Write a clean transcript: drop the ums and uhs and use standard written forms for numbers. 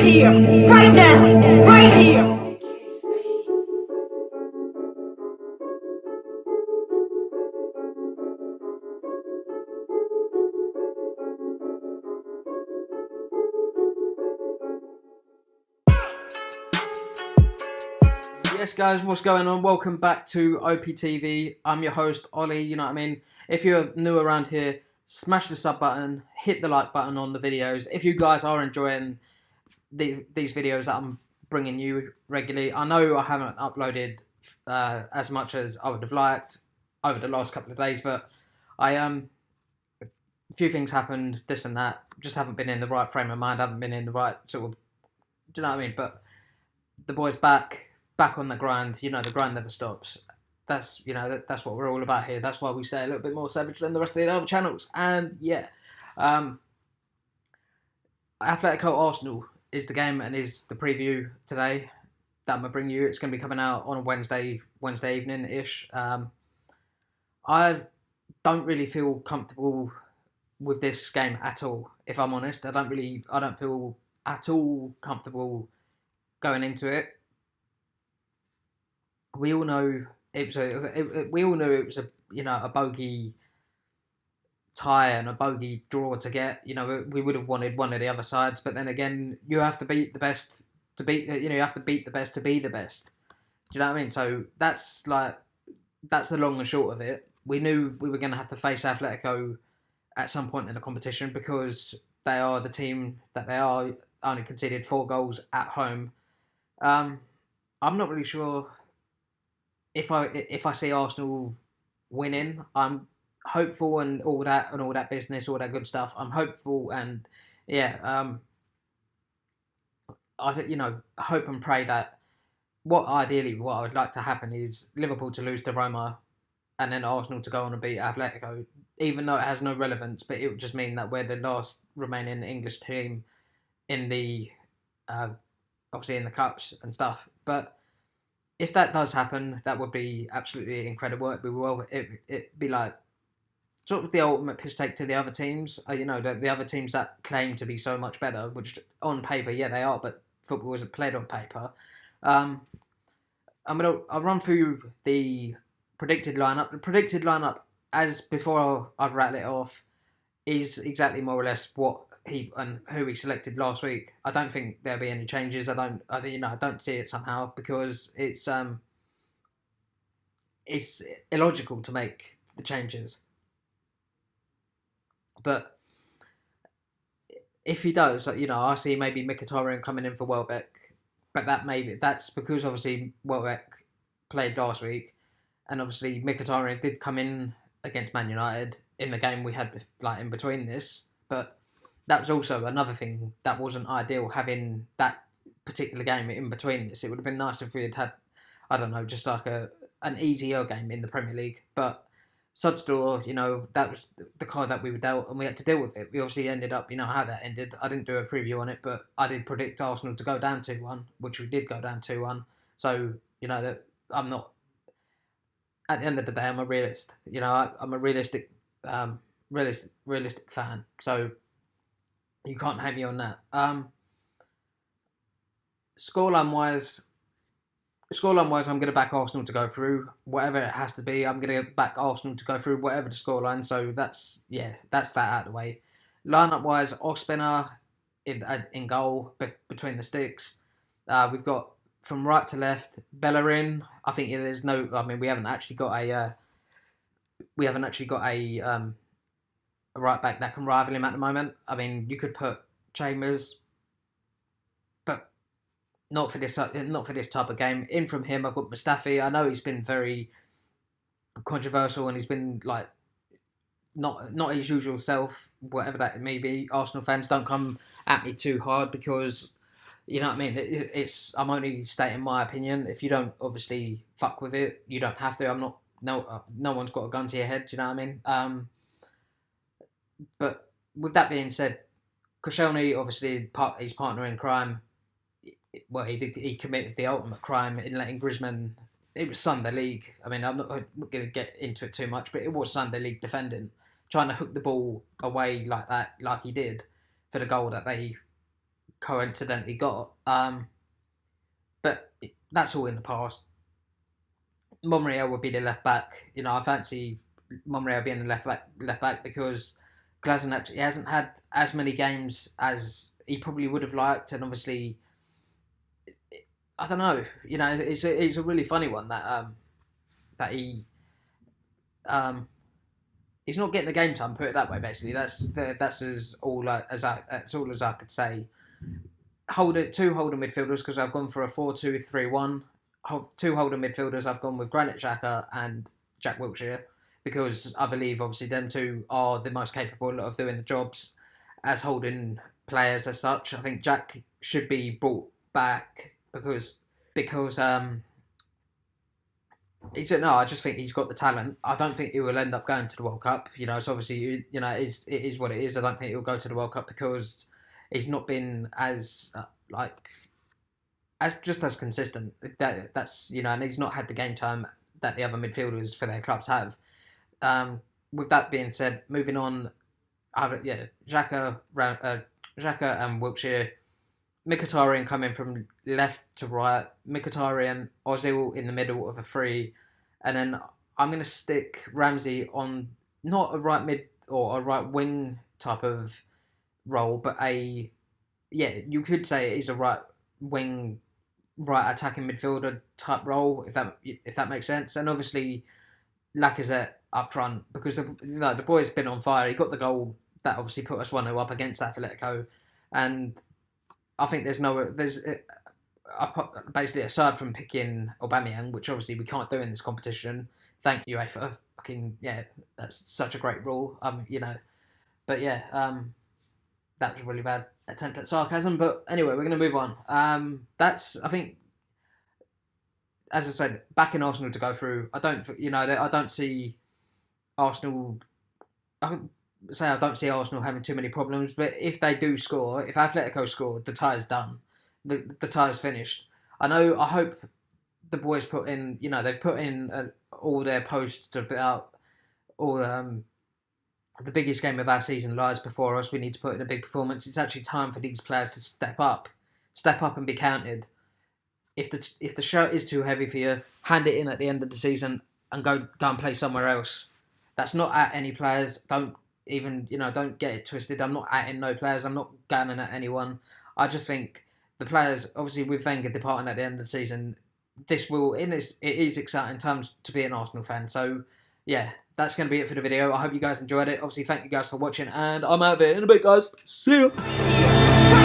here, right now, right here. Yes, guys, what's going on? Welcome back to OPTV. I'm your host, Ollie. You know what I mean? If you're new around here, smash the sub button, hit the like button on the videos. If you guys are enjoying these videos that I'm bringing you regularly, I know I haven't uploaded as much as I would have liked over the last couple of days, but a few things happened, this and that. Just haven't been in the right frame of mind. Haven't been in the right sort of. Do you know what I mean? But the boys back on the grind. You know, the grind never stops. That's that's what we're all about here. That's why we stay a little bit more savage than the rest of the other channels. And yeah, Atlético Arsenal is the game and is the preview today that I'm gonna bring you. It's gonna be coming out on a Wednesday evening ish. I don't really feel comfortable with this game at all. If I'm honest, I don't feel at all comfortable going into it. We all know it was a bogey tie and a bogey draw to get. You know, we would have wanted one of the other sides, but then again, you have to beat the best to beat. You have to beat the best to be the best. Do you know what I mean? So that's the long and short of it. We knew we were going to have to face Atletico at some point in the competition because they are the team that they are. Only conceded 4 goals at home. I'm not really sure if I see Arsenal winning. I'm hopeful and all that business, all that good stuff. I'm hopeful and yeah. I hope and pray that what I would like to happen is Liverpool to lose to Roma, and then Arsenal to go on and beat Atletico. Even though it has no relevance, but it would just mean that we're the last remaining English team in the obviously in the cups and stuff. But if that does happen, that would be absolutely incredible. It'd be like sort of the ultimate piss take to the other teams. The other teams that claim to be so much better, which on paper, yeah, they are, but football isn't played on paper. I'll run through the predicted lineup. The predicted lineup, as before I've rattled it off, is exactly more or less what who he selected last week. I don't think there'll be any changes. I don't see it somehow because it's illogical to make the changes. But if he does, I see maybe Mkhitaryan coming in for Welbeck, but that's because obviously Welbeck played last week, and obviously Mkhitaryan did come in against Man United in the game we had in between this, but that was also another thing that wasn't ideal, having that particular game in between this. It would have been nice if we had, I don't know, just like an easier game in the Premier League. But sod's law, that was the card that we were dealt, and we had to deal with it. We obviously ended up, how that ended. I didn't do a preview on it, but I did predict Arsenal to go down 2-1, which we did go down 2-1. So, that I'm not, at the end of the day, I'm a realist. I'm a realistic fan. So you can't hate me on that. Scoreline wise, I'm going to back Arsenal to go through whatever it has to be. I'm going to back Arsenal to go through whatever the scoreline. So that's that out of the way. Lineup wise, Ospina in goal between the sticks. We've got from right to left Bellerin. I think there's no. I mean, we haven't actually got a right back that can rival him at the moment. I mean, you could put Chambers, but not for this type of game. In from him, I've got Mustafi. I know he's been very controversial and he's been not his usual self, whatever that may be. Arsenal fans, don't come at me too hard because you know what I mean. I'm only stating my opinion. If you don't obviously fuck with it, you don't have to. I'm not. No one's got a gun to your head. Do you know what I mean? But with that being said, Koscielny, obviously his partner in crime. Well, he committed the ultimate crime in letting Griezmann. It was Sunday League. I mean, I'm not going to get into it too much, but it was Sunday League defending, trying to hook the ball away like that, like he did, for the goal that they coincidentally got. But that's all in the past. Monreal would be the left back. I fancy Monreal being the left back because Glasson actually hasn't had as many games as he probably would have liked, and obviously, I don't know. It's a really funny one that he's not getting the game time. Put it that way. Basically, that's all as I could say. Two holding midfielders because I've gone for a 4-2-3-1. Two holding midfielders I've gone with Granit Xhaka and Jack Wilshere because I believe obviously them two are the most capable of doing the jobs as holding players as such. I think Jack should be brought back because I just think he's got the talent. I don't think he will end up going to the World Cup. It's obviously it is what it is. I don't think he'll go to the World Cup because he's not been as as consistent. That's and he's not had the game time that the other midfielders for their clubs have. With that being said, moving on, Xhaka and Wilshere, Mkhitaryan coming from left to right, Mkhitaryan, Ozil in the middle of a three, and then I'm going to stick Ramsey on not a right mid or a right wing type of role, but you could say it is a right wing, right attacking midfielder type role, if that makes sense. And obviously Lacazette up front because the boy's been on fire. He got the goal that obviously put us 1-0 up against Atlético, and I think there's basically aside from picking Aubameyang, which obviously we can't do in this competition, thanks to UEFA. That's such a great rule. But that was a really bad attempt at sarcasm. But anyway, we're going to move on. That's, I think, as I said, backing Arsenal to go through. I don't see Arsenal. I don't see Arsenal having too many problems. But if they do score, if Atletico score, the tie's done. The tie's finished. I hope the boys put in. They've put in all their posts about all the biggest game of our season lies before us. We need to put in a big performance. It's actually time for these players to step up and be counted. If the shirt is too heavy for you, hand it in at the end of the season and go and play somewhere else. That's not at any players. Don't get it twisted. I'm not atting no players. I'm not gunning at anyone. I just think the players, obviously with Wenger departing at the end of the season, it is exciting times to be an Arsenal fan. So yeah, that's going to be it for the video. I hope you guys enjoyed it. Obviously, thank you guys for watching, and I'm out of here in a bit, guys. See ya.